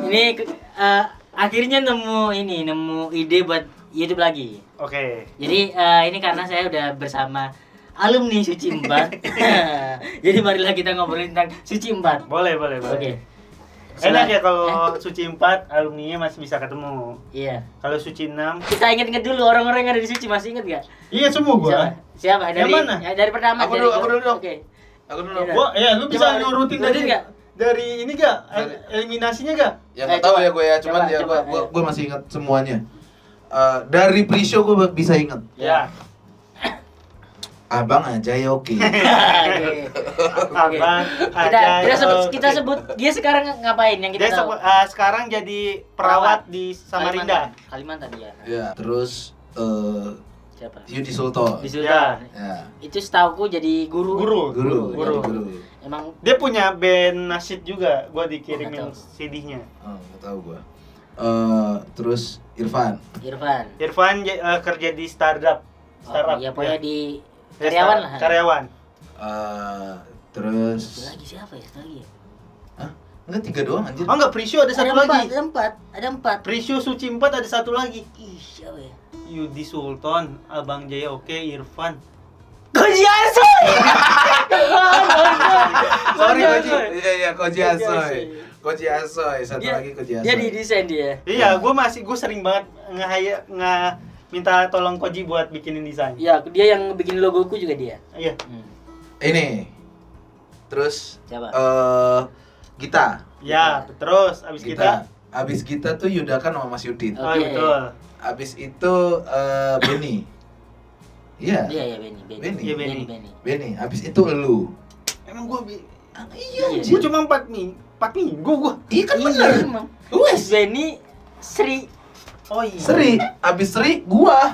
Ini akhirnya nemu ide buat YouTube lagi. Oke. Jadi ini karena saya udah bersama alumni Suci 4. Jadi marilah kita ngobrolin tentang Suci 4. Boleh. Oke. Enak ya kalau Suci 4 alumninya masih bisa ketemu. Iya. Kalau Suci 6 kita ingat dulu orang-orang yang ada di Suci, masih ingat gak? iya semua gua. Siapa? Dari mana? Ya, dari pertama. Aku dulu. Oke. Aku dulu. Gua lu bisa nurutin Nurutin nggak? dari ini gak? Eliminasinya gak? Ya nggak tahu ya gue ya, cuman coba, ya coba, gue masih ingat semuanya. Dari pre-show gue bisa ingat. Ya. Abang aja ya oke. Abang aja. Kita sebut dia sekarang ngapain yang kita Dia tahu. sekarang jadi perawat di Samarinda. Kalimantan ya. Ya, terus Siapa? Yudi Sultan. Di Sultan. Ya. Itu setauku jadi guru. Guru. Emang Dia punya band nasyid juga, gua Nggak dikirimin tahu. CD-nya. Oh, nggak tahu gue. Terus Irfan. Irfan kerja di startup. Oh, iya, pokoknya di Ya, karyawan lah. Karyawan. Terus Satu lagi siapa ya? Satu lagi ya? Hah? Enggak 3 doang anjir. Oh enggak, pre-show ada satu lagi. Ada empat. Pre-show Suci 4 ada satu lagi. Ih, siapa ya? Yudi Sultan, Abang Jaya oke, Irfan. Koji Asoy. Sorry Koji. Iya Koji Asoy. Koji Asoy, satu lagi Koji Asoy. Dia di desain dia. Iya, gue sering banget minta tolong Koji buat bikinin desain. Iya, dia yang bikin logoku juga dia. Iya. Ini. Terus Siapa? Gita. Ya, terus abis kita. Abis Gita tuh Yudakan sama Mas Yudit. Oh, iya, betul. Abis itu Benny. Iya. Iya, Benny. Iya, Benny. Benny. Abis itu elu. Emang gue Iya. gue cuma 4 minggu gue. Iya kan Iya, bener. emang. Wes. Benny Sri. Oh iya. Sri. Abis Sri gua.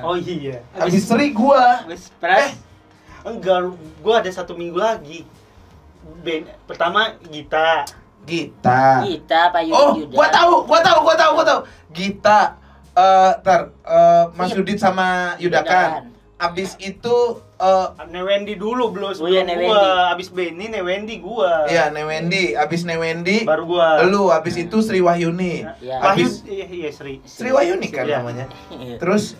Oh iya. Abis Sri gua. Abis Pras. Enggak, gue ada 1 minggu lagi. Pertama Gita. Gita. Pak Oh, Yuda. gua tahu. Gita, Mas Iya. Yudit sama Yudakan. Abis itu Newendi dulu belum Oh iya, sebelum Newendi. gua. Abis Benny Newendi gua. iya Newendi, abis Newendi Baru gua. lu, abis itu Sri Wahyuni. Iya. Abis Iya Sri. Sri Wahyuni kan Iya. namanya. Iya. Terus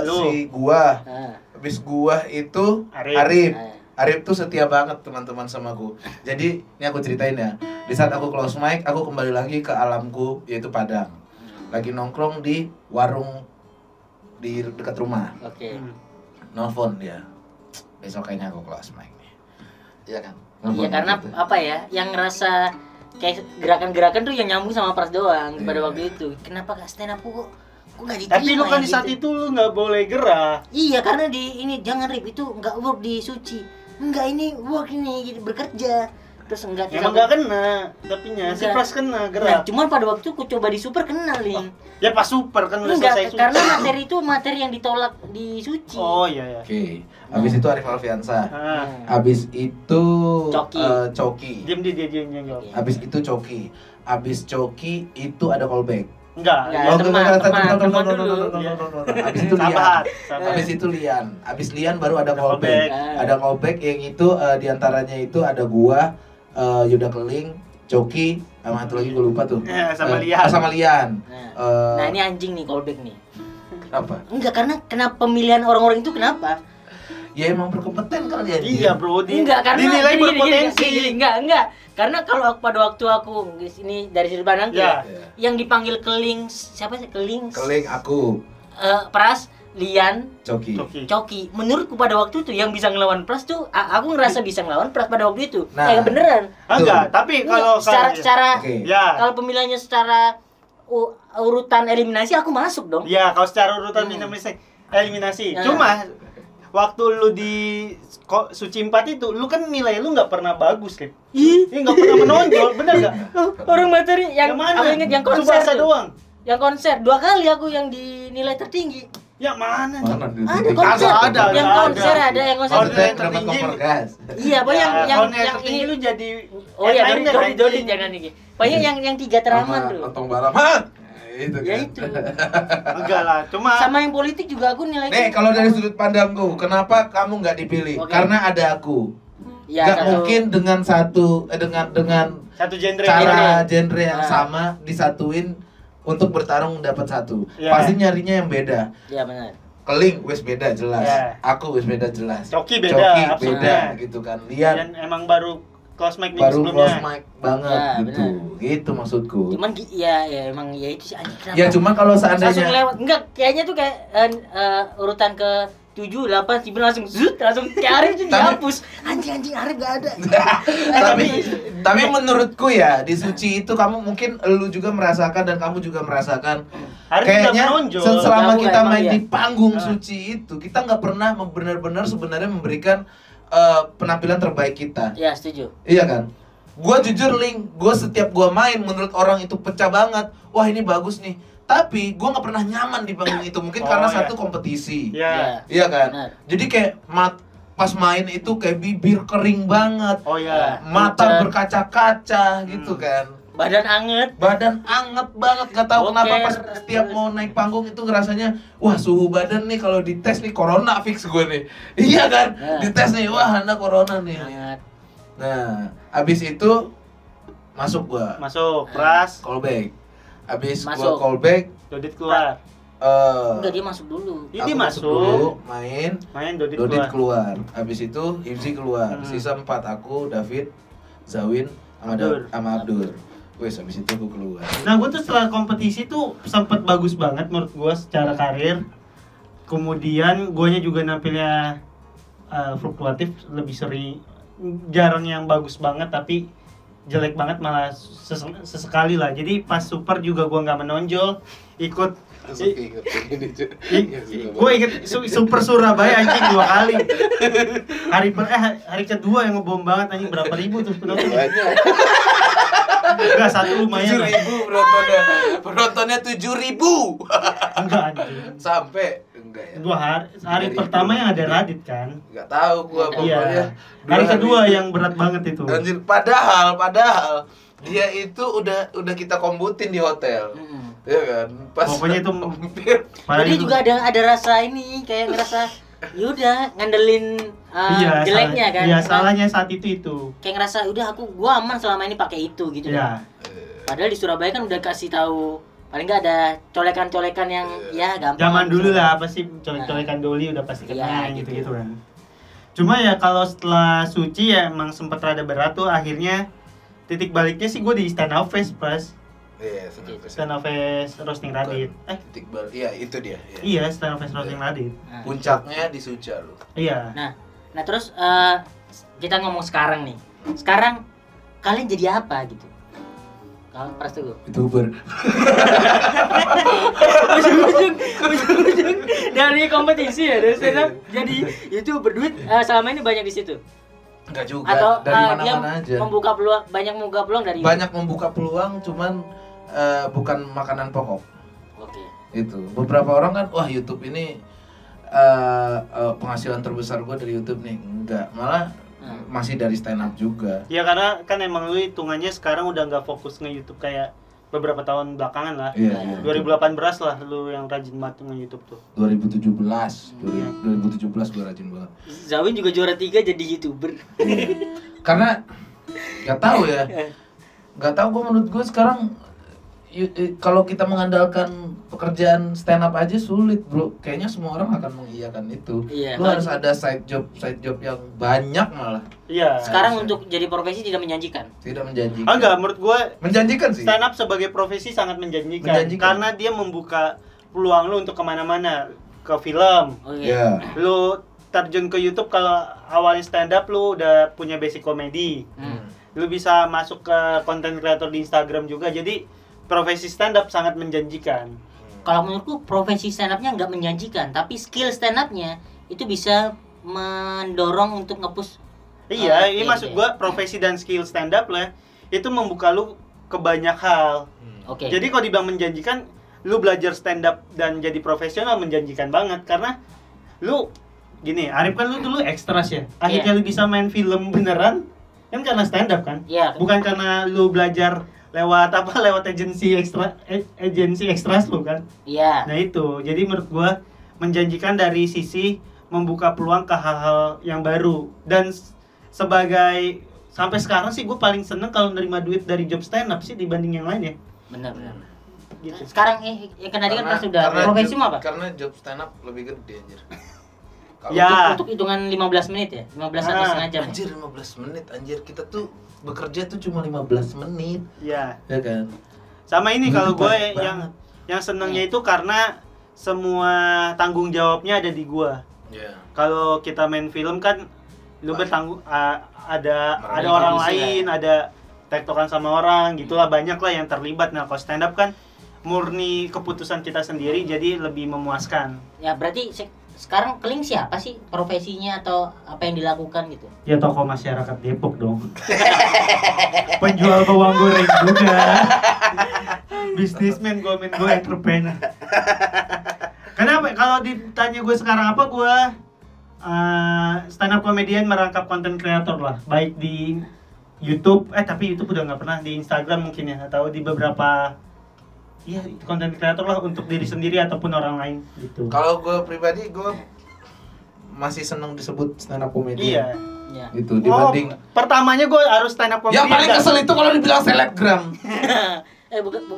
Lu. si gua, Ah. abis gua itu Arif. Arif tuh setia banget teman-teman sama aku. Jadi ini aku ceritain ya. Di saat aku close mic, aku kembali lagi ke alamku yaitu Padang. Lagi nongkrong di warung di dekat rumah. Oke. Nelfon dia. Besok kayaknya aku close mic nih. Iya kan? Iya, karena gitu. apa ya? Yang ngerasa kayak gerakan-gerakan tuh yang nyambung sama Pras doang pada Iya. waktu itu. Kenapa gak stand up kok nggak diterima? Tapi lu kan ya di saat gitu? itu lu nggak boleh gerak. Iya, karena di ini jangan rip itu nggak work di Suci. Enggak, ini work ini gitu, bekerja. Terus enggak Emang nggak kena, tapinya si Enggak. Pras kena Nah, gerak. cuman pada waktu ku coba di Super kena, Ling. Ya pas super kan udah Enggak, selesai karena super. materi itu materi yang ditolak di Suci. Oh iya. Oke. Abis itu Arif Alfiansa. Ah. Abis itu Coki. Coki. Diam dia jawab. Abis itu Coki. Abis Coki itu ada callback. Enggak. Enggak. teman dulu. Abis itu Lian. Sabar. Abis itu Lian. Abis Lian baru ada Ada callback. callback. Ada callback yang itu diantaranya itu ada gua, Yuda Keling, Coki, sama satu lagi gua lupa tuh. Sama Lian. Sama Lian. Nah, ini anjing nih callback nih. Apa? Enggak, karena kenapa pemilihan orang-orang itu kenapa? Ya emang berkompeten kali ya. Iya bro, Enggak, karena dinilai gini, berpotensi. gini. Enggak. Karena kalau pada waktu aku di sini dari sudut pandang Ya. yang dipanggil Keling, siapa sih Keling? Keling aku, Pras, Lian, Coki. Coki. Menurutku pada waktu itu yang bisa ngelawan Pras tuh aku ngerasa bisa ngelawan Pras pada waktu itu. Nah. Beneran. Enggak, tapi kalau secara Oke. ya. kalau pemilihannya secara urutan eliminasi aku masuk dong. Ya, kalau secara urutan eliminasi. Nah. Cuma waktu lu di Suci 4 itu, lu kan nilai lu nggak pernah bagus, Lip. Ih, Nggak pernah menonjol, bener nggak? orang materi yang mana? aku ingat yang konser Tsubasa tuh. doang. Yang konser 2 kali aku yang dinilai tertinggi. Ya mana? Mana? Ada konser, ada, yang ada. konser ada, yang konser. Oh, Maksudnya yang dapat tertinggi. kompor gas. Iya, apa yang ini ini lu jadi Oh iya, headliner, Dodi anjing. jangan ini. Pokoknya yang 3 teraman tuh. Lontong balap. Hah? Itu Ya kan. itu. Enggak lah, cuma Sama yang politik juga aku nilai. Nih, kalau dari sudut pandangku, kenapa kamu nggak dipilih? Oke. Karena ada aku. ya, Nggak satu. mungkin dengan satu dengan Satu genre. cara genre yang Nah. sama disatuin untuk bertarung dapat satu. Iya. Pasti nyarinya yang beda. Iya benar. Keling wes beda jelas. Iya. Aku wes beda jelas. Coki beda, absolutnya. gitu kan. Lihat Dan emang baru close mic minggu baru sebelumnya. close mic banget Ya, gitu. Gitu maksudku. Cuman ya emang ya itu sih anjing kenapa. Ya cuman kalau langsung seandainya lewat. Enggak, kayaknya tuh kayak urutan ke 7, 8, 9 langsung zut, langsung kayak Arif tuh dihapus. Anjing Arif gak ada. tapi menurutku ya di Suci itu kamu mungkin lu juga merasakan dan kamu juga merasakan Arif kayaknya udah menonjol. selama Jauh kita emang main iya. di panggung Nah. Suci itu kita nggak pernah benar-benar sebenarnya memberikan penampilan terbaik kita. Ya, setuju. Iya kan? Gua jujur Link, gua setiap gua main menurut orang itu pecah banget. Wah, ini bagus nih. Tapi gua nggak pernah nyaman di panggung itu. Mungkin karena iya. satu kompetisi. Iya. Iya kan? Benar. Jadi kayak pas main itu kayak bibir kering banget. Oh iya. Mata Pucat. berkaca-kaca gitu kan. Badan anget. Badan anget banget, nggak tahu Boker. kenapa pas setiap mau naik panggung itu ngerasanya wah suhu badan nih kalau dites nih corona fix gue nih. Iya kan? Nah. Dites nih wah anda corona nih. Anget. Nah, abis itu masuk gua Masuk, pras, callback. Abis gua Masuk. callback, Dodit keluar. Enggak, dia masuk dulu. Iya, aku dia masuk masuk. dulu, main, Main Dodit Dodit keluar. keluar. Abis itu Ibzi keluar. Sisa 4 aku, David, Zawin, Abdur. sama Abdur. Wes, abis itu aku keluar. Nah, gue tuh setelah kompetisi tuh sempet bagus banget menurut gue secara karir. Kemudian guanya juga nampilnya fluktuatif, lebih sering, jarang yang bagus banget tapi jelek banget malah sesekali lah. Jadi pas super juga gua nggak menonjol, ikut gue inget Super Surabaya anjing 2 kali. Hari kedua yang ngebom banget anjing, berapa ribu tuh penontonnya? Enggak, satu lumayan lah. 7.000 penontonnya 7.000. Enggak anjing. Sampai enggak ya? 2 hari 3.000. pertama yang ada Radit kan. Enggak tahu gua pokoknya. Iya. 2 Hari kedua yang berat banget itu. Anjir, padahal dia itu udah kita kombutin di hotel. Ya kan? Pas Pokoknya itu hampir Jadi juga ada rasa ini kayak ngerasa yaudah ngandelin jeleknya kan. Iya, salahnya saat itu. Kayak ngerasa udah gua aman selama ini pakai itu gitu. Iya. Padahal di Surabaya kan udah kasih tahu paling nggak ada colekan-colekan yang ya gampang. Zaman dulu lah apa sih colek-colekan doli udah pasti kena Iya, gitu kan. Cuma ya kalau setelah Suci ya emang sempet rada berat tuh, akhirnya titik baliknya sih gue di Stand Up Fest pas iya, Stand Up Fest roasting Radit. titik balik. Iya, itu dia. Iya, Stand Up Fest roasting Radit. Nah, Puncaknya di Suca lu. Iya. nah terus kita ngomong sekarang nih. Sekarang kalian jadi apa gitu? Kalau pras tuh YouTuber. ujung-ujung dari kompetisi ya dari stand up jadi YouTuber. Duit selama ini banyak di situ. Enggak juga. Atau dari dia mana-mana aja. membuka peluang, banyak membuka peluang dari Banyak membuka peluang, cuman bukan makanan pokok. Oke. Itu beberapa orang kan wah YouTube ini penghasilan terbesar gue dari YouTube nih. Enggak, malah masih dari stand up juga. Ya karena kan emang lu hitungannya sekarang udah nggak fokus nge-YouTube kayak beberapa tahun belakangan lah. Iya, 2018 lah lu yang rajin banget nge-YouTube tuh. 2017 gue rajin banget. Zawin juga juara 3 jadi YouTuber. Karena nggak tahu ya, nggak tahu gue menurut gue sekarang kalau kita mengandalkan pekerjaan stand up aja sulit bro. Kayaknya semua orang akan mengiyakan itu. Iya, Lu harus ada side job yang banyak malah. Iya. Sekarang harusnya. untuk jadi profesi tidak menjanjikan. Tidak menjanjikan. Enggak, menurut gue Menjanjikan sih. stand up sebagai profesi sangat menjanjikan. Menjanjikan. Karena dia membuka peluang lu untuk kemana-mana, ke film. Oh iya. Ya. Lu terjun ke YouTube kalau awalnya stand up lu udah punya basic komedi. Lu bisa masuk ke konten kreator di Instagram juga. Jadi profesi stand up sangat menjanjikan. Kalau menurutku profesi stand up-nya nggak menjanjikan, tapi skill stand up-nya itu bisa mendorong untuk nge-push. Iya, ini Iya, maksud iya. gua profesi dan skill stand up lah. Itu membuka lu ke banyak hal. Oke. Jadi kalau dibilang menjanjikan, lu belajar stand up dan jadi profesional menjanjikan banget karena lu gini, Arif kan lu dulu ekstras ya. Akhirnya Iya. lu bisa main film beneran kan karena stand up kan? Iya. Bukan karena lu belajar lewat agensi ekstras lu kan. Iya. Nah itu, jadi menurut gua menjanjikan dari sisi membuka peluang ke hal-hal yang baru dan sebagai sampai sekarang sih gue paling seneng kalau nerima duit dari job stand up sih dibanding yang lain ya. Benar. Gitu. Sekarang kan tadi kan pas sudah profesi apa? Karena job stand up lebih gede anjir. Kalau Ya. Untuk hitungan 15 menit ya? 15 atau setengah jam. anjir 15 menit anjir, kita tuh bekerja tuh cuma 15 menit. Ya. Ya kan? Sama ini Itu kalau gue banyak yang senengnya itu karena semua tanggung jawabnya ada di gue. Ya. Kalau kita main film kan lu bertanggung ada Meraih orang kondisi lain, ada tektokan sama orang, gitulah banyak lah yang terlibat. Nah, kalau stand up kan murni keputusan kita sendiri jadi lebih memuaskan. Ya berarti sekarang Keling siapa sih profesinya atau apa yang dilakukan gitu? Ya tokoh masyarakat Depok dong. Penjual bawang goreng juga. Bisnismen gue entrepreneur. Kenapa? Kalau ditanya gue sekarang apa, gue stand up comedian merangkap konten kreator lah, baik di YouTube, tapi YouTube udah nggak pernah, di Instagram mungkin ya, atau di beberapa konten kreator lah untuk diri sendiri ataupun orang lain gitu. Kalau gue pribadi gue masih seneng disebut stand up comedian. Iya. Ya. Gitu dibanding Pertamanya gue harus stand up comedian. yang paling kesel itu kalau dibilang selebgram.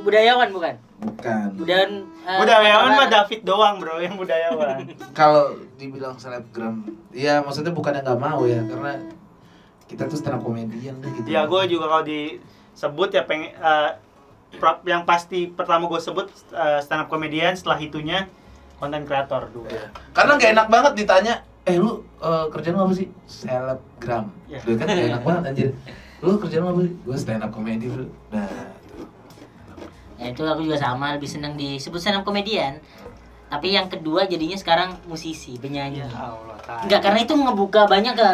Budayawan bukan? Bukan. Budayawan mah David doang bro yang budayawan. Kalau dibilang selebgram, ya maksudnya bukan yang nggak mau ya, karena kita tuh stand up comedian deh gitu. Ya gue juga kalau disebut ya pengen yang pasti pertama gue sebut stand up comedian, setelah itunya konten kreator dulu. Ya. Karena nggak enak banget ditanya, lu kerjaan lu apa sih? Selebgram. Ya. Kan nggak enak banget anjir. Lu kerjaan lu apa sih? Gue stand up comedy bro. Nah. Ya itu aku juga sama, lebih senang disebut stand up komedian. Tapi yang kedua jadinya sekarang musisi, penyanyi. Ya Allah. Enggak, karena itu ngebuka banyak ke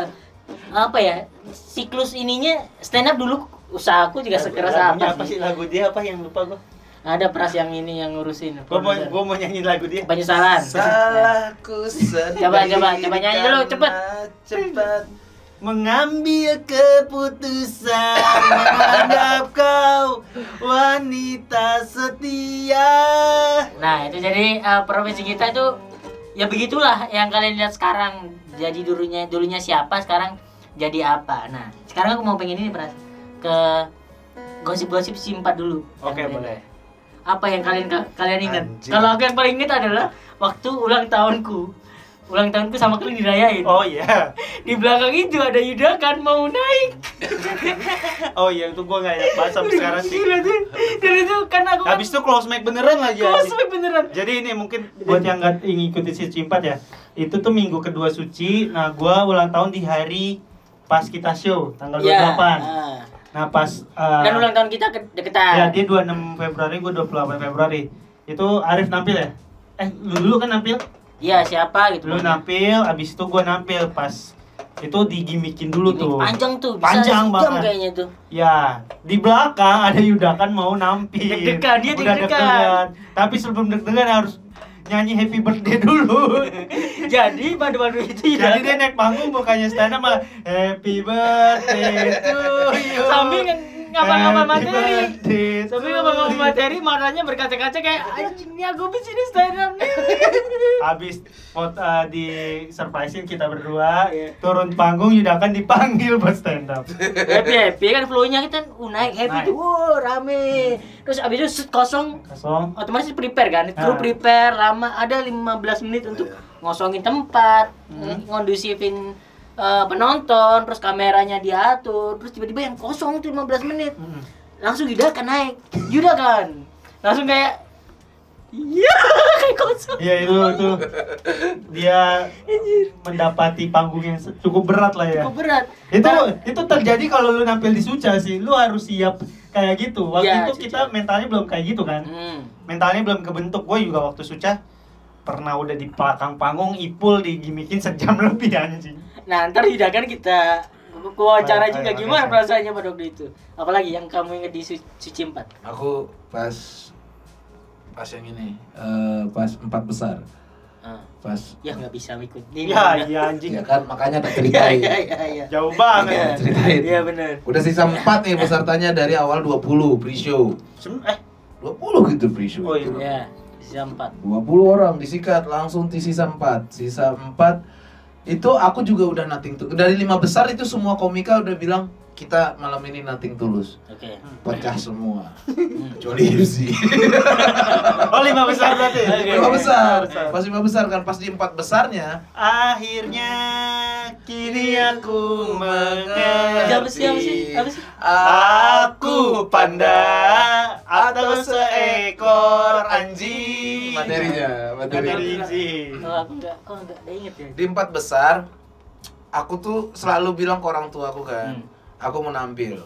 apa ya? Siklus ininya stand up dulu usahaku juga sekeras Lagunya apa sih? sih? Lagu dia apa yang lupa gue? Ada Pras yang ini yang ngurusin. Gue mau nyanyiin lagu dia. Penyesalan. Salahku sendiri. Coba nyanyi dulu, cepet. Cepat. Mengambil keputusan menganggap kau wanita setia. Nah, itu jadi profesi kita itu ya begitulah yang kalian lihat sekarang. Jadi dulunya siapa, sekarang jadi apa. Nah, sekarang aku mau pengen ini Pras, ke gosip-gosip simpat dulu. Oke, Yang boleh. Apa yang kalian ingat? Anjing. Kalau aku yang paling ingat adalah waktu ulang tahunku sama Keling dirayain. Oh iya. Di belakang itu ada Yudakan mau naik. Oh iya, itu gue gak enak banget sampai sekarang sih. Gila tuh. Dan itu kan aku kan Habis itu close mic beneran lagi. cosplay beneran. Jadi ini mungkin buat yang nggak ngikutin si Cimpat ya, itu tuh minggu kedua suci. Nah, gua ulang tahun di hari pas kita show tanggal 28. Ya, Nah, pas dan ulang tahun kita deketan. ya dia 26 Februari, gua 28 Februari. Itu Arif nampil ya? Lu dulu kan nampil? Iya, siapa gitu. Lu nampil, abis itu gua nampil pas itu digimikin dulu Ini tuh. panjang tuh, bisa Panjang sejam banget. kayaknya tuh. Ya, di belakang ada Yudakan mau nampil. Deg-degan, dia Udah deg-degan. Tapi sebelum deg-degan harus nyanyi happy birthday dulu. Jadi madu-madu itu Jadi dia naik panggung bukannya stand up malah happy birthday to you. sambil ngapa-ngapa materi. Birthday to Sambil ngapa-ngapa you. materi, matanya berkaca-kaca kayak anjing nih aku di sini stand up nih. Habis di surprisein kita berdua, Iya. turun panggung Yudakan dipanggil buat stand up. Happy kan flow-nya kita naik happy Naik. tuh, wow, rame. Terus abis itu shoot kosong, Kosong. otomatis prepare kan, kru prepare lama, ada 15 menit untuk ngosongin tempat, ngondusifin penonton, terus kameranya diatur, terus tiba-tiba yang kosong tuh 15 menit. Langsung Yudakan naik. Yudakan. Langsung kayak iya, kayak kosong. Iya itu dia mendapati panggung yang cukup berat lah ya. Cukup berat. Itu terjadi kalau lu nampil di Suca sih, lu harus siap kayak gitu. Waktu Iya, itu Suca. kita mentalnya belum kayak gitu kan. Mentalnya belum kebentuk. Gue juga waktu Suca pernah udah di belakang panggung Ipul digimikin sejam lebih anjing. Nah, ntar Yudakan kita wawancara Ayo, juga ayo, gimana ayo. perasaannya pada waktu itu. Apalagi yang kamu ingat di Suci 4. Aku pas yang ini, pas 4 besar. Pas Ya nggak bisa ikut. Iya anjing. ya kan makanya tak ceritain. Iya. Jauh banget. Makanya tak ceritain. Iya benar. Udah sisa 4 nih pesertanya dari awal 20 pre-show. 20 gitu pre-show. Oh iya. Ya, sisa 4. 20 orang disikat langsung di sisa 4. Sisa 4 itu aku juga udah nothing tuh. Dari 5 besar itu semua komika udah bilang kita malam ini nothing tulus. Oke. Pecah semua. Kecuali Yuzi. Oh 5 besar berarti. Oke. 5 besar. Pas 5 besar kan, pas di 4 besarnya Akhirnya kini aku mengerti. Apa sih? Aku panda atau seekor anjing. materinya. Materi sih. Oh, aku enggak ada inget ya. Di 4 besar aku tuh selalu bilang ke orang tua aku kan, aku mau nampil.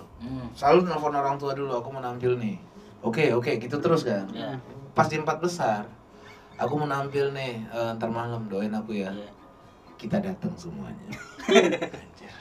Selalu nelfon orang tua dulu, aku mau nampil nih. Oke, gitu terus kan. Ya. Pas di 4 besar, aku mau nampil nih, ntar malam doain aku ya. Iya. Kita datang semuanya. Anjir.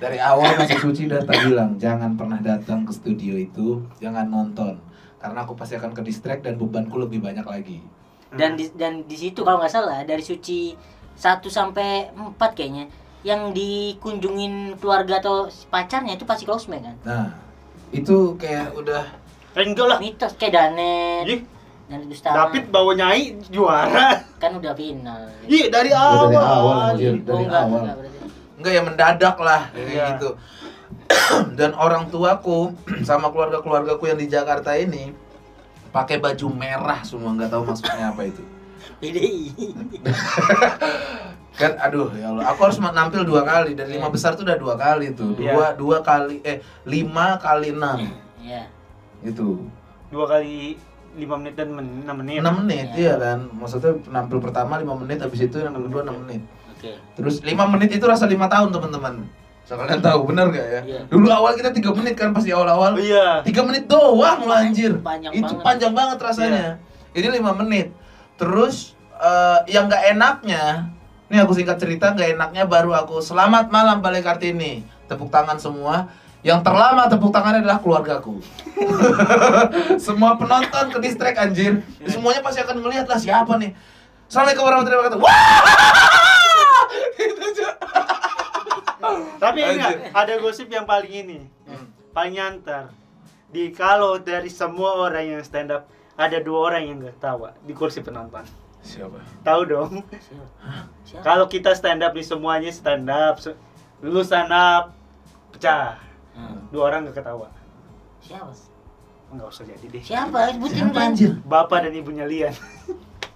Dari awal Masih Suci udah tak bilang, jangan pernah datang ke studio itu, jangan nonton. Karena aku pasti akan ke distract dan bebanku lebih banyak lagi. Dan di situ kalau nggak salah dari Suci 1 sampai 4 kayaknya yang dikunjungin keluarga atau pacarnya itu pasti Closemax kan. Nah, itu kayak udah Enggak lah. Mitos kayak Danet. Ih, Dan Gustama. David bawa Nyai juara. Kan udah final. Ih, dari Udah awal. dari awal, anjir. Oh, Dari enggak, awal. enggak berarti. enggak ya mendadak lah kayak Iya. gitu. Dan orang tuaku sama keluarga-keluargaku yang di Jakarta ini pakai baju merah semua, nggak tahu maksudnya apa itu. PDI. Kan aduh ya Allah, aku harus nampil 2 kali dari 5 besar tuh udah 2 kali tuh. Iya. 2 kali 5 kali 6 Iya. gitu. 2 kali 5 menit dan 6 menit. 6 menit Iya. iya kan. Maksudnya nampil pertama 5 menit, habis itu yang kedua 6 menit. Oke. Terus 5 menit itu rasa 5 tahun teman-teman. So, kalian tahu bener gak ya? Iya. Dulu awal kita 3 menit kan pas di awal-awal. Iya. 3 menit doang loh anjir. Panjang Itu banget. panjang banget rasanya. Ini 5 menit. Terus yang nggak enaknya, nih aku singkat cerita, nggak enaknya baru aku selamat malam Balai Kartini. Tepuk tangan semua. Yang terlama tepuk tangannya adalah keluargaku. Semua penonton ke distract anjir. Semuanya pasti akan ngelihat lah siapa nih. Assalamualaikum warahmatullahi wabarakatuh. Wah! Gitu aja. Tapi enggak, Anjir. ada gosip yang paling ini. Paling nyantar. Kalau dari semua orang yang stand up, ada 2 orang yang enggak tawa di kursi penonton. Siapa? Tahu dong. Siapa? Kalau kita stand up di semuanya stand up, lu stand up pecah. 2 orang enggak ketawa. Siapa? Enggak usah jadi deh. Siapa? Sebutin Siapa kan. anjir? Bapak dan ibunya Lian.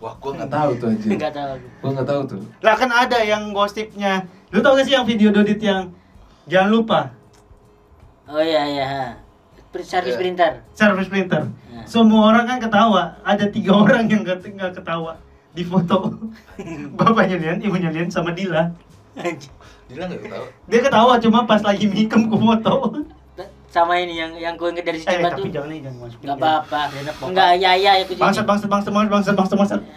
Wah, gua nggak tahu tuh anjir. Enggak tahu. Gua nggak tahu tuh. Lah kan ada yang gosipnya. Lu tau gak sih yang video Dodit yang jangan lupa Oh iya. Servis Iya. printer. service printer. Ya. Semua orang kan ketawa. Ada 3 orang yang nggak ketawa di foto. Bapaknya Lian, ibunya Lian sama Dila. Anjing. Dila nggak tahu. Dia ketawa cuma pas lagi mikem ke foto. Sama ini yang gue inget dari Suci Batu. Tapi jangan masuk. Enggak apa-apa. Enak, Bapak. Enggak ya aku Bangsat.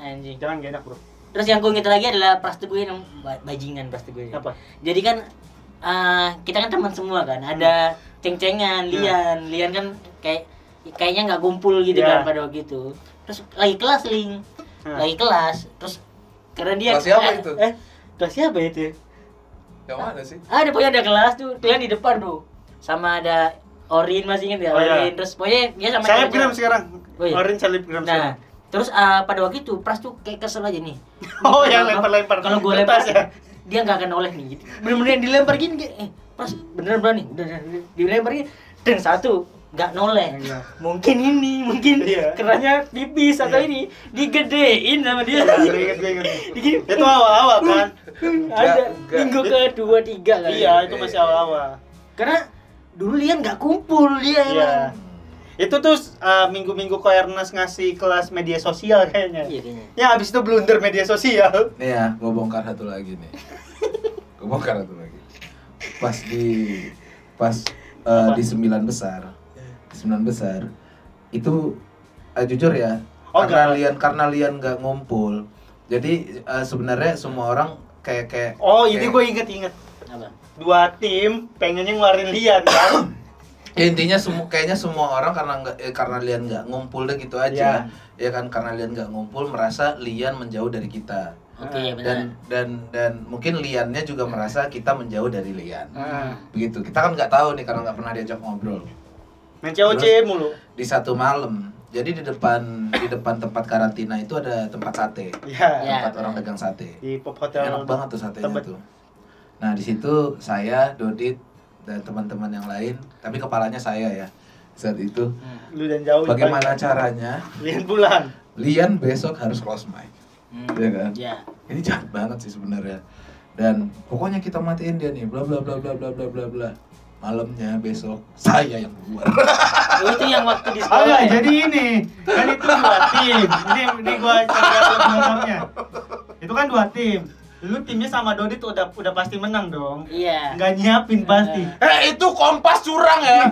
Anjing. Jangan gak enak, Bro. Terus yang gue inget lagi adalah Prasteguin yang bajingan Prasteguin. Apa? Jadi kan kita kan teman semua kan. Ada ceng-cengan, Lian kan kayaknya nggak kumpul gitu Ya. kan pada waktu itu. Terus lagi kelas Ling. Nah. Lagi kelas. Terus karena dia Kelas siapa itu? Kelas siapa itu? Yang mana sih? Pokoknya ada kelas tuh, Lian di depan tuh. Sama ada Orin, masih inget ya? Oh, iya. Orin. Terus pokoknya dia sama Saya cewek-cewek. bilang sekarang. Oh, iya. Orange selebgram Nah, sekarang. terus pada waktu itu Pras tuh kayak kesel aja nih. Oh, yang lempar-lempar Kalau gue kertas lempar, ya? dia nggak akan oleh nih. Gitu. Bener-bener dilempar gini, kayak, Pras beneran berani. Udah dilempar gini, dan satu nggak noleh. Iya. Mungkin Iya. kerannya tipis atau ini digedein sama dia. Gue inget. Digini. Itu awal-awal kan? Ada Enggak. minggu kedua 3 kan. Iya, itu masih awal-awal. Karena dulu Lian nggak kumpul dia Iya. emang. Itu tuh minggu-minggu ko Ernest ngasih kelas media sosial kayaknya. Iya kayaknya. Ya abis itu blunder media sosial. Nih ya, gue bongkar satu lagi nih. Gue bongkar satu lagi. Pas di 9 besar. Di 9 besar itu jujur ya, Oh, karena Lian nggak ngumpul. Jadi sebenarnya semua orang kayak Oh, ini gue inget. Apa? 2 tim pengennya ngeluarin Lian kan. ya, intinya kayaknya semua orang karena Lian nggak ngumpul deh gitu aja. Ya kan, karena Lian nggak ngumpul merasa Lian menjauh dari kita. Oke, benar. Dan mungkin Liannya juga merasa kita menjauh dari Lian. Nah, Begitu. Kita kan nggak tahu nih karena nggak pernah diajak ngobrol. main COC mulu. Di satu malam, jadi di depan tempat karantina itu ada tempat sate. Iya. Ya. Tempat orang dagang sate. Di pop hotel. Enak banget tuh satenya Tebet. tuh. Nah, di situ saya, Dodit, dan teman-teman yang lain, tapi kepalanya saya ya saat itu. Lu dan jauh. Bagaimana caranya? Lian pulang. Lian besok harus close mic, ya kan? Ya. Ini jahat banget sih sebenarnya. Dan pokoknya kita matiin dia nih, bla bla bla bla bla bla bla bla. Malamnya besok saya yang keluar. Oh, itu yang waktu di sekolah. Ya? Jadi ini kan itu 2 tim. Ini gua coba lengkapnya. Itu kan 2 tim. Lu timnya sama Dodit udah pasti menang dong. Iya. Nggak nyiapin pasti. Itu Kompas curang ya.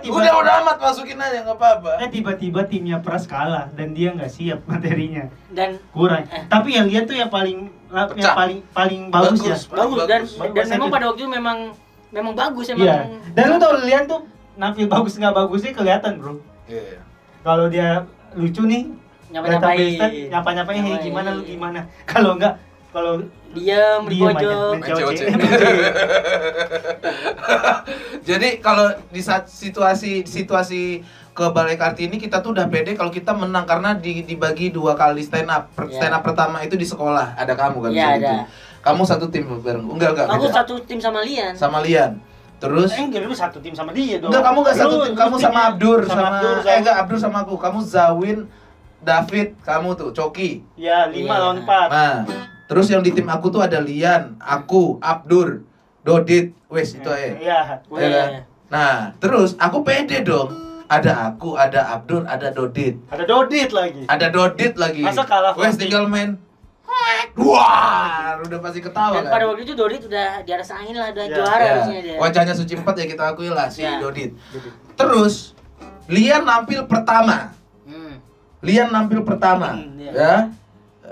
Udah amat masukin aja nggak apa-apa. Tiba-tiba timnya Pras kalah dan dia nggak siap materinya. Dan kurang. Tapi yang lihat tuh yang paling bagus ya. Bagus dan memang pada waktu itu memang bagus emang. Iya. Dan lu tau Lian tuh nampil bagus nggak bagusnya kelihatan, bro. Iya. Kalau dia lucu nih, nyapa-nyapain, gimana lu gimana. Kalau diam di pojok. Jadi kalau di saat situasi ke Balai Kartini kita tuh udah pede kalau kita menang karena dibagi 2 kali stand up. Stand up pertama itu di sekolah, ada kamu kan? Iya, ada. Kamu satu tim bareng. Enggak. Aku beda. satu tim sama Lian. Sama Lian. Terus enggak, lu satu tim sama dia dong. Enggak, kamu enggak satu tim. Kamu sama Abdur enggak, Abdur sama aku. Kamu Zawin, David, kamu tuh Coki. Ya, 5 lawan 4. Nah, terus yang di tim aku tuh ada Lian, aku, Abdur, Dodit, wes itu aja. Iya. Kan? Nah, terus aku pede dong. Ada aku, ada Abdur, ada Dodit. Ada Dodit lagi. Masa kalah? Wes tinggal main. Wah, udah pasti ketawa dan kan. pada waktu itu Dodit udah di atas angin lah, udah juara harusnya dia. Wajahnya Suci 4 ya kita akui lah si Dodit. Terus Lian nampil pertama. Ya.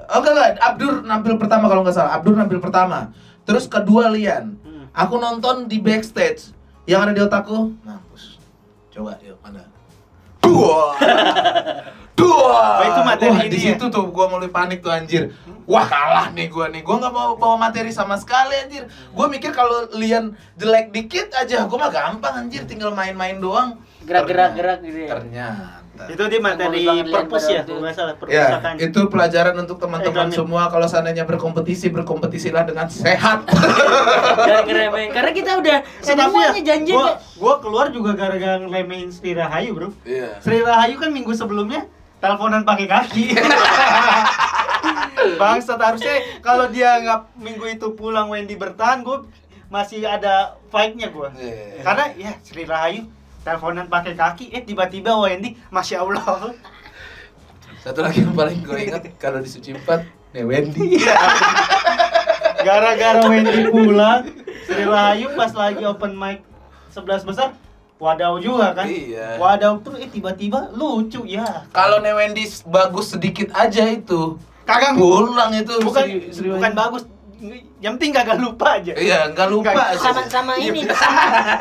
Oh enggak, Abdur nampil pertama kalau nggak salah. Abdur nampil pertama. Terus kedua Lian. Aku nonton di backstage. Yang ada di otakku, mampus. Coba yuk mana? Dua. Itu materi di situ tuh gua mulai panik tuh anjir. Wah, kalah nih gua nih. Gua enggak mau bawa materi sama sekali anjir. Gua mikir kalau Lian jelek dikit aja, gua mah gampang anjir, tinggal main-main doang. Gerak gitu ya. Ternyata itu dia materi perpus ya, nggak salah perpustakaan. Ya, itu pelajaran untuk teman-teman semua kalau seandainya berkompetisilah dengan sehat. Jangan ngeremehin, karena kita udah semuanya janji. Gua keluar juga gara-gara ngeremehin Sri Rahayu, bro. Iya. Sri Rahayu kan minggu sebelumnya teleponan pakai kaki. Bangsat, harusnya kalau dia nggak minggu itu pulang Wendy bertahan, gue masih ada fight-nya gue. Yeah. Karena ya Sri Rahayu teleponan pakai kaki, tiba-tiba Wendy, Masya Allah. Satu lagi yang paling gue ingat kalau di Suci 4, nih Wendy. Gara-gara Wendy pulang, Sri Rahayu pas lagi open mic 11 besar, wadaw juga kan? Iya. Wadaw tuh tiba-tiba lucu ya. Kalau nih Wendy bagus sedikit aja itu, kagak pulang itu. Bukan bagus. Yang penting kagak lupa aja. Iya, enggak lupa aja. Sama ini,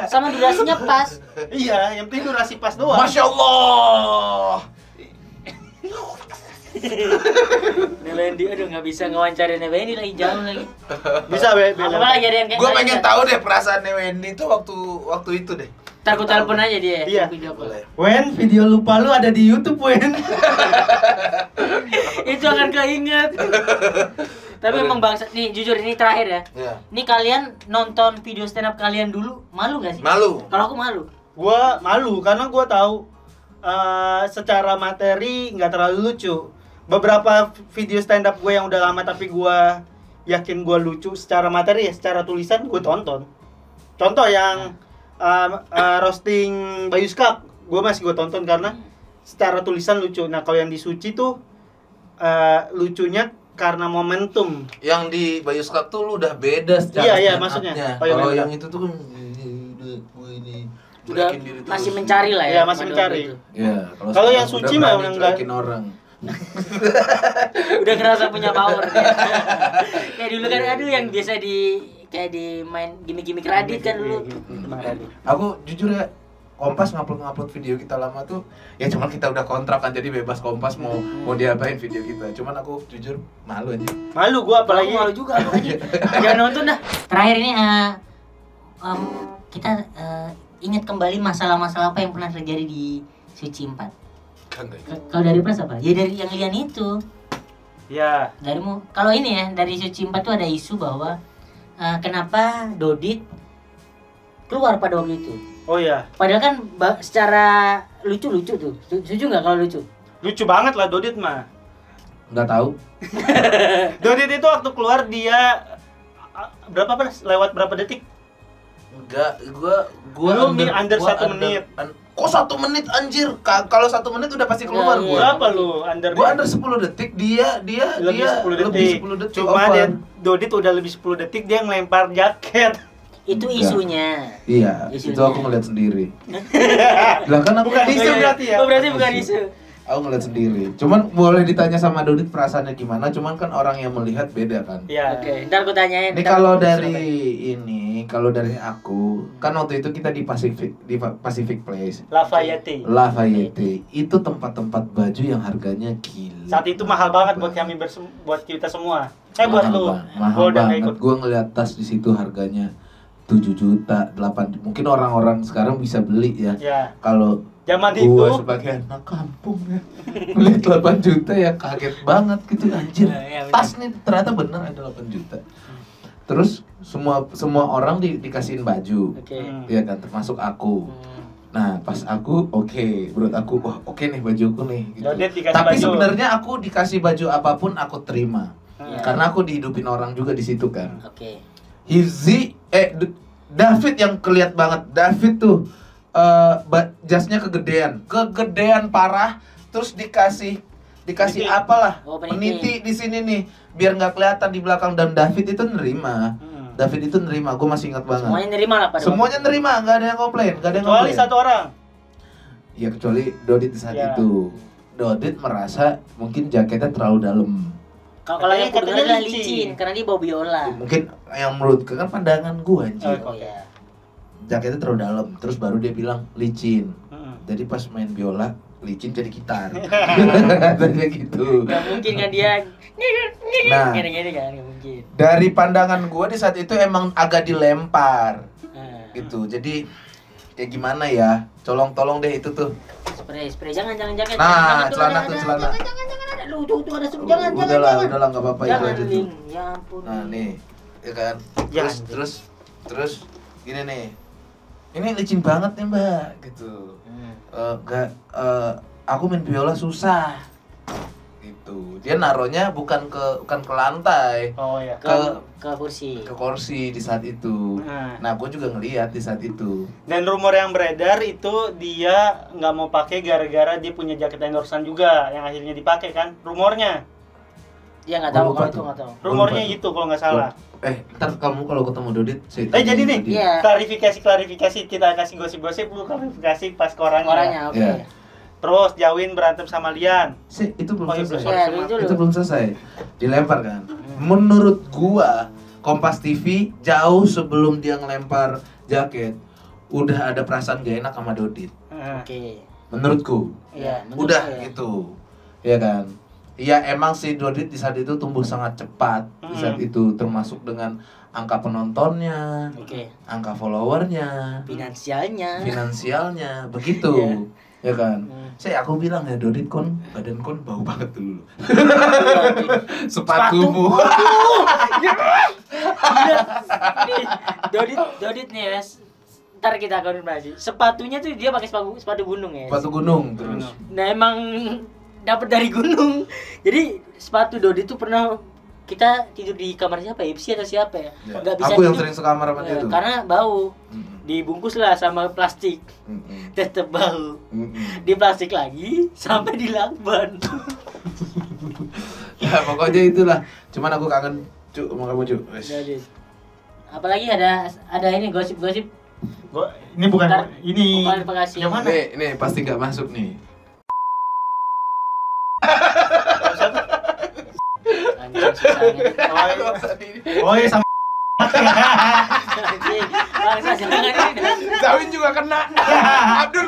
sama durasinya pas. Iya, yang penting durasi pas doang. Masya Allah. Nevendi, aduh nggak bisa ngewawancarin Nevendi lagi, jauh lagi. Bisa apa lagi ada yang kayak gue pengen tahu deh perasaan Nevendi itu waktu itu deh. Ntar aku telepon aja dia. Iya. Wen, video lupa lu ada di YouTube, Wen. Itu akan keinget. Tapi emang bangsa, nih jujur ini terakhir ya. Iya. Ini kalian nonton video stand up kalian dulu, malu gak sih? Malu. Kalau aku malu. Gua malu karena gua tahu secara materi nggak terlalu lucu. Beberapa video stand up gue yang udah lama tapi gua yakin gua lucu secara materi ya, secara tulisan gue tonton. Contoh yang roasting Bayu Skak, gue masih gue tonton karena secara tulisan lucu. Nah kalau yang di Suci tuh lucunya karena momentum. Yang di Bayu Skak tuh lu udah beda secara iya maksudnya. Kalau yang itu tuh kan udah masih mencari lah ya. Iya, masih mencari. Iya, kalau yang Suci mah enggak orang. Udah kerasa punya power ya. Kayak dulu kan aduh yang biasa kayak di main gimmick Radit kan dulu. Aku jujur ya, Kompas ngupload video kita lama tuh ya cuman kita udah kontrak kan, jadi bebas Kompas mau diapain video kita. Cuman aku jujur malu aja. Malu gua apalagi malu juga aku aja. Jangan nonton dah. Terakhir ini kita ingat kembali masalah-masalah apa yang pernah terjadi di Suci 4. Kalau dari Pras apa? Ya dari yang Lian itu. Ya. Darimu. Kalau ini ya dari Suci 4 tuh ada isu bahwa kenapa Dodit keluar pada waktu itu. Oh iya. Padahal kan secara lucu tuh. Setuju nggak kalau lucu? Lucu banget lah Dodit mah. Nggak tahu. Dodit itu waktu keluar dia lewat berapa detik? Enggak, gua Lu under 1 menit. Kok 1 menit anjir? Kalau 1 menit udah pasti keluar Iya, gua. Berapa lu under? Gua under 10 detik, dia lebih 10 detik. lebih 10 detik. Cuma open. dia Dodit udah lebih 10 detik dia ngelempar jaket. Itu Enggak. isunya. Iya, Isunya. itu aku ngeliat sendiri. Lah kan aku Bukan isu berarti ya? Oh, berarti bukan isu. Aku ngeliat sendiri. Cuman boleh ditanya sama Dodit perasaannya gimana, cuman kan orang yang melihat beda kan. Iya. Oke, ntar aku tanyain. Ini ntar kalau aku dari survei. kalau dari aku, kan waktu itu kita di Pacific Place. Lafayette. Lafayette itu tempat-tempat baju yang harganya gila. Saat itu mahal banget buat kami buat kita semua. Buat lu. Mahal Gua udah nggak banget. ikut. Gue ngeliat tas di situ harganya 7 juta, 8. Mungkin orang-orang sekarang bisa beli ya. Ya. Kalau Zaman gua itu sebagai anak kampung ya beli 8 juta ya kaget banget gitu anjir. Ya, bener. Tas nih ternyata bener ada 8 juta. Terus semua orang dikasihin baju. Oke. Ya kan termasuk aku. Nah, pas aku menurut aku wah oke nih bajuku nih gitu. Dodit dikasih Tapi baju. sebenarnya aku dikasih baju apapun aku terima. Iya. Karena aku dihidupin orang juga di situ kan. Oke. David yang keliat banget. David tuh jasnya kegedean parah, terus dikasih Peniti. apalah Oh, peniti. peniti di sini nih biar nggak kelihatan di belakang, dan David itu nerima. David itu nerima, gue masih ingat banget. Semuanya nerima lah pada Semuanya waktu itu. nerima, nggak ada yang komplain, nggak ada yang kecuali komplain. satu orang. Ya kecuali Dodit di saat Ya. itu. Dodit merasa mungkin jaketnya terlalu dalam. Kalau yang aku Katanya dengar adalah licin. licin karena dia bawa biola. Mungkin yang menurut kan pandangan gue anjir. Oh iya. Jaketnya terlalu dalam, terus baru dia bilang licin. Mm-mm. Jadi pas main biola licin jadi gitar. Katanya gitu. Gak mungkin kan dia Nah. gini kan, gak mungkin. Dari pandangan gue di saat itu emang agak dilempar Nah, gitu. Jadi ya gimana ya? Tolong deh itu tuh. spray jangan jaket. Nah, Jangan, celana ada, tuh, ada, celana. Jangan ada. Lu tuh ada jangan. Udahlah nggak apa-apa itu Jangan aja tuh. Lin. Ya ampun. Nah nih, ya kan. Ya, Terus gini nih. Ini licin banget nih mbak, gitu. Aku main biola susah, gitu. Dia naruhnya bukan ke lantai, Oh ya. Ke kursi. ke kursi di saat itu. Nah. Nah, gue juga ngeliat di saat itu. Dan rumor yang beredar itu dia nggak mau pakai gara-gara dia punya jaket endorsean juga yang akhirnya dipakai kan rumornya. Dia nggak tahu Lupa kalau itu tuh. nggak tahu. Rumornya Lupa tuh. gitu kalau nggak salah. Ntar kamu kalau ketemu Dodit, saya Jadi nih, tanya dia. Iya. klarifikasi kita kasih gosip-gosip, lu klarifikasi pas ke orangnya. Orangnya oke. Iya. Terus Jawin berantem sama Lian. Itu belum Oh, iya, selesai. belum. Ya, Sorry, itu Itu loh. belum selesai. Dilempar kan. Menurut gua, Kompas TV jauh sebelum dia ngelempar jaket udah ada perasaan gak enak sama Dodit. Oke. Menurutku. Iya, menurut Udah saya. gitu. Iya kan? Iya emang si Dodit di saat itu tumbuh sangat cepat di saat itu, termasuk dengan angka penontonnya, Oke. angka followernya, finansialnya, begitu. Iya. Ya kan? Aku bilang ya Dodit badan bau banget dulu. Sepatumu. Nih, Dodit nih ya. Ntar kita konfirmasi. Sepatunya tuh dia pakai sepatu gunung ya. Sepatu gunung terus. Nah emang dapat dari gunung. Jadi sepatu Dodit tuh pernah kita tidur di kamar siapa ya? Ipsi atau siapa ya? Ya. Nggak bisa Aku yang tidur. sering sekamar sama dia tuh. Karena bau. Mm-mm. Dibungkus lah sama plastik. Mm-mm. Tetep bau. Mm-mm. Di plastik lagi sampai di lakban. Ya pokoknya itulah. Cuman aku kangen Cuk sama kamu Cuk. Wes. Dodit. Apalagi ada ini gosip-gosip. Ini bukan Ntar, ini. klarifikasi. Yang mana? Nih pasti nggak masuk nih. Anjing, susah ngedit. Oh iya sama. Anjing, bangsa jangan ini. Zawin juga kena. Abdur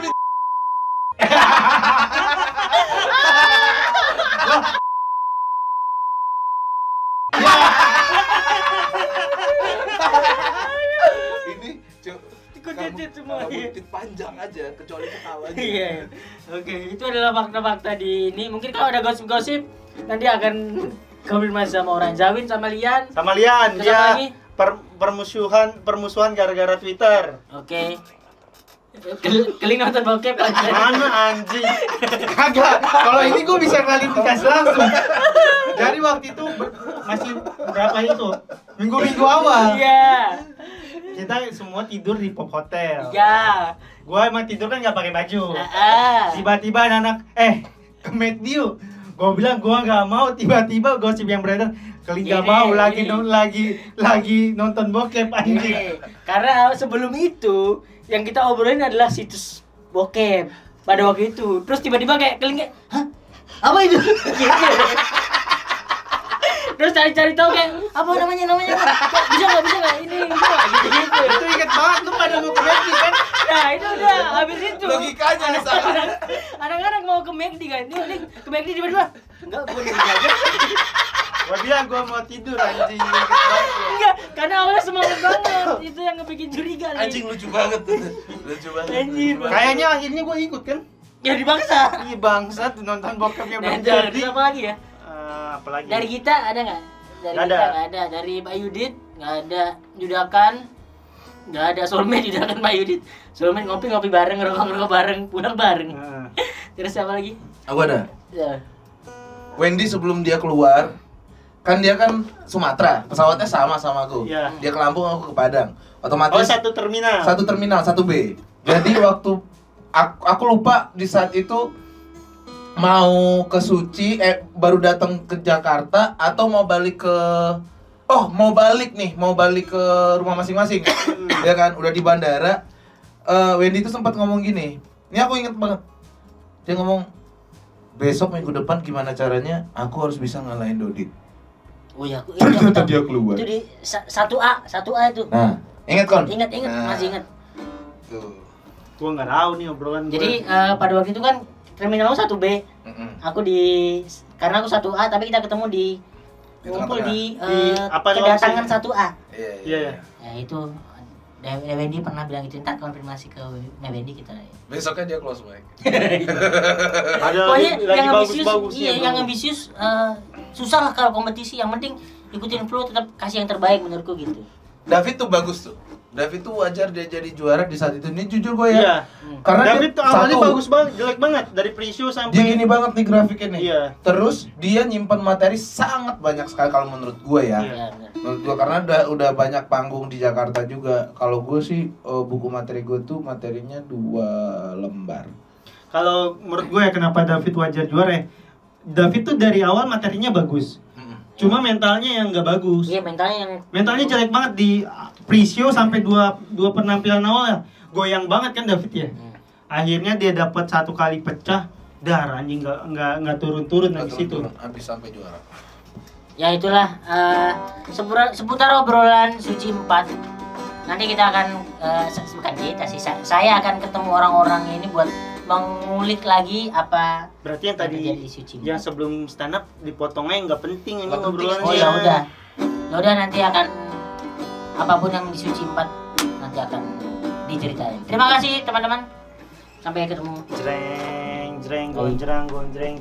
ini Cuk. Ikut-ikut semua. Kamu tit panjang aja kecuali ketawa aja. Iya. Oke, itu adalah fakta-fakta di ini. Mungkin kalau ada gosip-gosip nanti akan konfirmasi sama orang Zawin sama Lian. Sama Lian Terus apa dia lagi? permusuhan gara-gara Twitter. Oke. Keling nonton bokep aja. Mana anjing? Kagak. Kalau ini gue bisa klarifikasi langsung. Dari waktu itu masih berapa itu? Minggu-minggu awal. Iya. Kita semua tidur di Pop Hotel. Iya. Gua emang tidur kan nggak pakai baju. Heeh. Tiba-tiba anak ke McD yuk. Gua bilang gua nggak mau, tiba-tiba gosip yang beredar Keling nggak mau lagi nonton bokep anjing. Karena sebelum itu yang kita obrolin adalah situs bokep pada waktu itu. Terus tiba-tiba kayak Keling kayak, hah? Apa itu? Gitu. Terus cari-cari tahu kayak apa namanya bisa nggak ini bisa nggak gitu. Itu inget banget lu pada mau ke McD kan? Nah itu udah habis itu Logikanya salah. anak-anak mau ke McD kan, ini ke McD tiba-tiba enggak gue di aja. Gua bilang gua mau tidur anjing. Inget banget ya. Enggak, karena awalnya semangat banget. Itu yang ngebikin curiga nih. Anjing lucu banget. Lucu banget. Anjing. Kayaknya akhirnya gua ikut kan? Ya dibangsa. Ih bangsat nonton bokepnya belum Jadi jadi. apa lagi ya? Apalagi? Dari kita ada nggak? Dari Nggak kita ada. nggak ada. Dari Pak Yudit nggak ada. Judakan nggak ada. Soulmate Judakan Pak Yudit. Soulmate ngopi bareng, ngerokok bareng, pulang bareng. Nah. Terus apa lagi? Aku ada. Ya. Wendy sebelum dia keluar, kan dia kan Sumatera, pesawatnya sama aku. Iya. Dia ke Lampung, aku ke Padang. Otomatis Oh, satu terminal, satu B. Jadi waktu aku lupa di saat itu mau ke Suci, baru datang ke Jakarta atau mau balik ke mau balik ke rumah masing-masing. Ya kan, udah di bandara. Wendy itu sempat ngomong gini. Ini aku inget banget. Dia ngomong, besok minggu depan gimana caranya aku harus bisa ngalahin Dodit. Oh ya, Ternyata dia keluar. Itu di 1A itu. Nah, inget kon? Ingat, Nah, masih ingat. Tuh. Gua nggak tahu nih obrolan gua. Jadi pada waktu itu kan terminal 1B. Aku karena aku 1A tapi kita ketemu di ngumpul di apa kedatangan 1A. Iya. Ya itu Wendy pernah bilang gitu, ntar konfirmasi ke Wendy kita. Besoknya dia close mic. Ada Pokoknya lagi yang ambisius, bagus-bagusnya. iya, yang ambisius susah lah kalau kompetisi. Yang penting ikutin flow, tetap kasih yang terbaik menurutku gitu. David tuh bagus tuh. David tuh wajar dia jadi juara di saat itu. Ini jujur gue ya. Iya. Karena David dia tuh awalnya satu, bagus banget, jelek banget dari pre-show dia sampai gini banget nih grafiknya nih. Iya. Terus dia nyimpan materi sangat banyak sekali kalau menurut gue ya. Iya, benar. Menurut gue karena udah banyak panggung di Jakarta juga. Kalau gue sih buku materi gue tuh materinya 2 lembar. Kalau menurut gue ya kenapa David wajar juara ya? David tuh dari awal materinya bagus. Cuma mentalnya yang nggak bagus. Iya, Mentalnya jelek banget di pre-show sampai dua penampilan awal ya. Goyang banget kan David ya. Akhirnya dia dapat 1 kali pecah, dar anjing nggak turun-turun habis itu. Habis sampai juara. Ya itulah seputar obrolan Suci 4. Nanti kita akan bukan kita sih, saya akan ketemu orang-orang ini buat mengulik lagi apa Berarti yang tadi terjadi di Suci 4. yang sebelum stand up dipotongnya nggak penting ini Nggak penting. obrolannya. Oh ya udah. Ya udah nanti akan apapun yang di Suci 4 nanti akan diceritain. Terima kasih teman-teman. Sampai ketemu. Jreng, gonjreng.